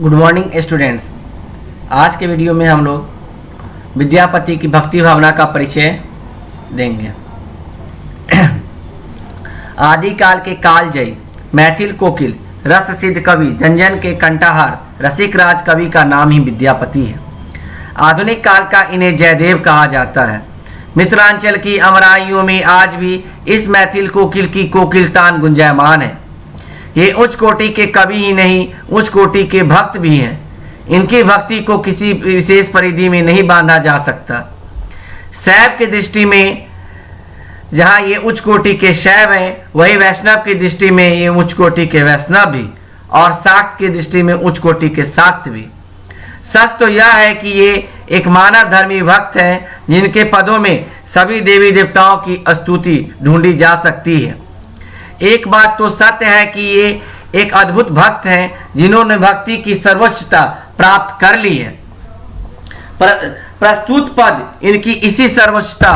Good morning students. आज के video में हम लोग विद्यापति की भक्ति भावना का परिचय देंगे। आदिकाल के कालजयी मैथिल कोकिल रस सिद्ध कवि जन के कंठाहार रसिक राज कवि का नाम ही विद्यापति है। आधुनिक काल का इन्हें जयदेव कहा जाता है। मिथिलांचल की अमराइयों में आज भी इस मैथिल कोकिल की कोकिलतान गुंजायमान है। ये उच्च कोटि के कवि ही नहीं, उच्च कोटि के भक्त भी हैं। इनकी भक्ति को किसी विशेष परिधि में नहीं बांधा जा सकता। शैव की दृष्टि में जहाँ ये उच्च कोटि के शैव हैं, वही वैष्णव की दृष्टि में ये उच्च कोटि के वैष्णव भी, और शाक्त की दृष्टि में उच्च कोटि के शाक्त भी। सच तो यह है कि ये एक मानव धर्मी भक्त हैं, जिनके पदों में सभी देवी देवताओं की स्तुति ढूंढी जा सकती है। एक बात तो सत्य है कि ये एक अद्भुत भक्त हैं, जिन्होंने भक्ति की सर्वोच्चता प्राप्त कर ली है। प्रस्तुत पद इनकी इसी सर्वोच्चता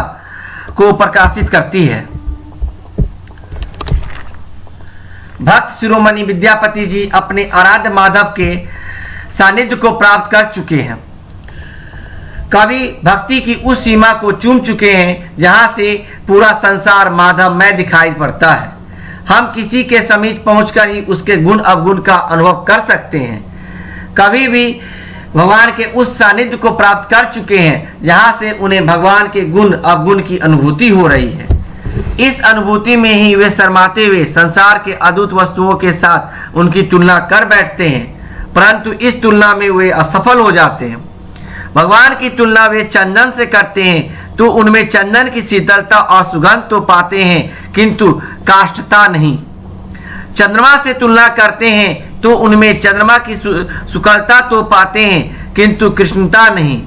को प्रकाशित करती है। भक्त शिरोमणि विद्यापति जी अपने आराध्य माधव के सानिध्य को प्राप्त कर चुके हैं। कवि भक्ति की उस सीमा को चूम चुके हैं जहां से पूरा संसार माधवमय दिखाई पड़ता है। हम किसी के समीप पहुंचकर ही उसके गुण अवगुण का अनुभव कर सकते हैं। कभी भी भगवान के उस सानिध्य को प्राप्त कर चुके हैं जहां से उन्हें भगवान के गुण अवगुण की अनुभूति हो रही है। इस अनुभूति में ही वे शर्माते हुए संसार के अद्भुत वस्तुओं के साथ उनकी तुलना कर बैठते हैं, परंतु इस तुलना में वे असफल हो जाते हैं। भगवान की तुलना वे चंदन से करते हैं तो उनमें चंदन की शीतलता और सुगंध तो पाते हैं, किंतु काष्ठता नहीं। चंद्रमा से तुलना करते हैं तो उनमें चंद्रमा की सुकलता तो पाते हैं, किंतु कृष्णता नहीं।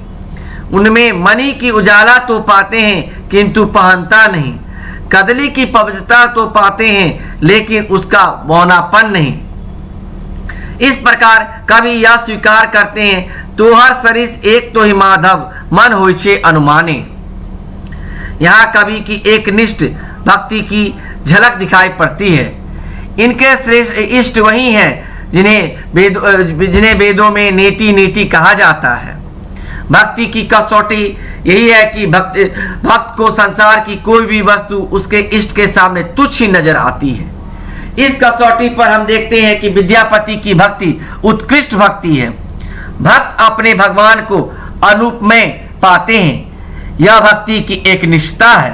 उनमें मणि की उजाला तो पाते हैं, किंतु पहनता नहीं। कदली की पवित्रता तो पाते हैं, लेकिन उसका बौनापन नहीं। इस प्रकार कवि यह स्वीकार करते हैं, तो हर सरिस एक तो ही माधव मन होई छे अनुमाने। यहाँ कवि की एक निष्ठ भक्ति की झलक दिखाई पड़ती है। इनके श्रेष्ठ इष्ट वही हैं जिन्हें वेदों में नेति नीति कहा जाता है। भक्ति की कसौटी यही है कि भक्त को संसार की कोई भी वस्तु उसके इष्ट के सामने तुच्छ ही नजर आती है। इस कसौटी पर हम देखते हैं कि विद्यापति की भक्ति उत्कृष्ट भक्ति है। भक्त अपने भगवान को अनुपमय पाते हैं। यह भक्ति की एक निष्ठा है।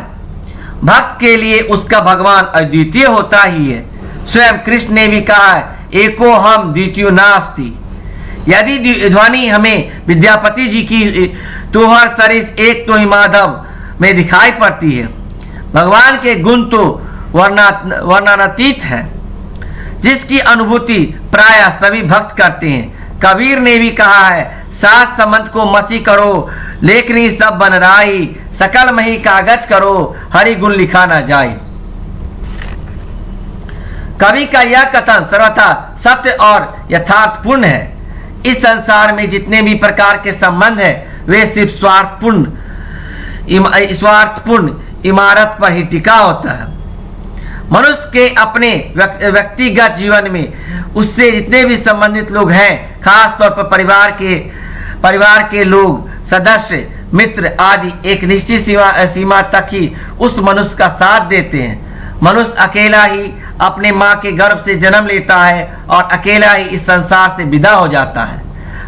भक्त के लिए उसका भगवान अद्वितीय होता ही है। स्वयं कृष्ण ने भी कहा है, एको हम द्वितीयो नास्ति। यदि ध्वनि हमें विद्यापति जी की तो हर सरिस एक तो ही माधव में दिखाई पड़ती है। भगवान के गुण तो वर्णनातीत है, जिसकी अनुभूति प्राय सभी भक्त करते हैं। कबीर ने भी कहा है, सात समंत को मसी करो, लेखनी सब बन राई, सकल मही कागज करो, हरि गुण लिखा न जाए। कवि का यह कथन सर्वथा सत्य और यथार्थपूर्ण है। इस संसार में जितने भी प्रकार के संबंध है, वे सिर्फ स्वार्थपूर्ण इमारत पर ही टिका होता है। मनुष्य के अपने व्यक्तिगत जीवन में उससे जितने भी संबंधित लोग हैं, खास तौर पर परिवार के लोग, सदस्य, मित्र आदि, एक निश्चित सीमा तक ही उस मनुष्य का साथ देते हैं। मनुष्य अकेला ही अपने माँ के गर्भ से जन्म लेता है और अकेला ही इस संसार से विदा हो जाता है।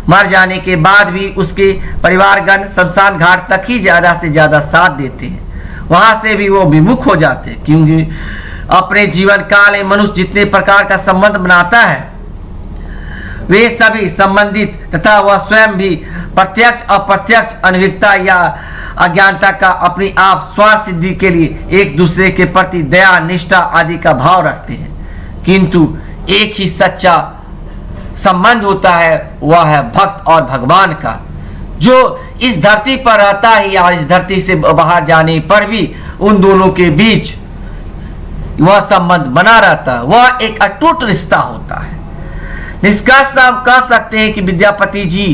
मर जाने के बाद भी उसके परिवारगण शमशान घाट तक ही ज्यादा से ज्यादा साथ देते हैं। वहां से भी वो विमुख हो जाते हैं, क्योंकि अपने जीवन काल में मनुष्य जितने प्रकार का संबंध बनाता है, वे सभी संबंधित तथा वह स्वयं भी प्रत्यक्ष अप्रत्यक्ष अनभिज्ञता या अज्ञानता का अपनी आप स्वार्थ सिद्धि के लिए एक दूसरे के प्रति दया, निष्ठा आदि का भाव रखते हैं, किंतु एक ही सच्चा संबंध होता है, वह है भक्त और भगवान का, जो इस धरती पर रहता है या इस धरती से बाहर जाने पर भी उन दोनों के बीच वह संबंध बना रहता है। वह एक अटूट रिश्ता होता है। निष्कर्ष हम कह सकते हैं कि विद्यापति जी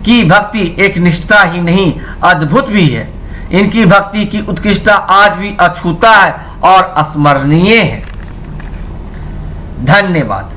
की भक्ति एक निष्ठा ही नहीं, अद्भुत भी है। इनकी भक्ति की उत्कृष्टता आज भी अछूता है और अस्मरणीय है। धन्यवाद।